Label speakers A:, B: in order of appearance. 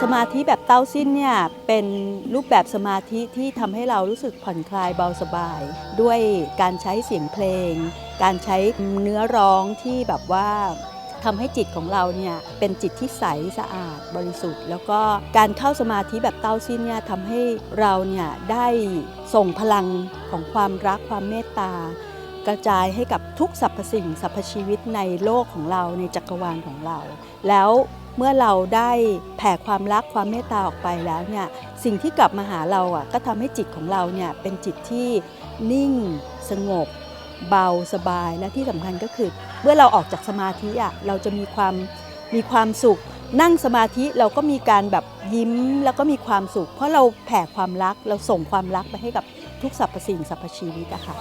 A: สมาธิแบบเต้าสิ้นเนี่ยเป็นรูปแบบสมาธิที่ทำให้เรารู้สึกผ่อนคลายเบาสบายด้วยการใช้เสียงเพลงการใช้เนื้อร้องที่แบบว่าทำให้จิตของเราเนี่ยเป็นจิตที่ใสสะอาดบริสุทธิ์แล้วก็การเข้าสมาธิแบบเต้าสิ้นเนี่ยทำให้เราเนี่ยได้ส่งพลังของความรักความเมตตากระจายให้กับทุกสรรพสิ่งสรรพชีวิตในโลกของเราในจักรวาลของเราแล้วเมื่อเราได้แผ่ความรักความเมตตาออกไปแล้วเนี่ยสิ่งที่กลับมาหาเราก็ทำให้จิตของเราเนี่ยเป็นจิตที่นิ่งสงบเบาสบายและที่สำคัญก็คือเมื่อเราออกจากสมาธิเราจะมีความสุขนั่งสมาธิเราก็มีการแบบยิ้มแล้วก็มีความสุขเพราะเราแผ่ความรักเราส่งความรักไปให้กับทุกสรรพสิ่งสรรพชีวิตค่ะ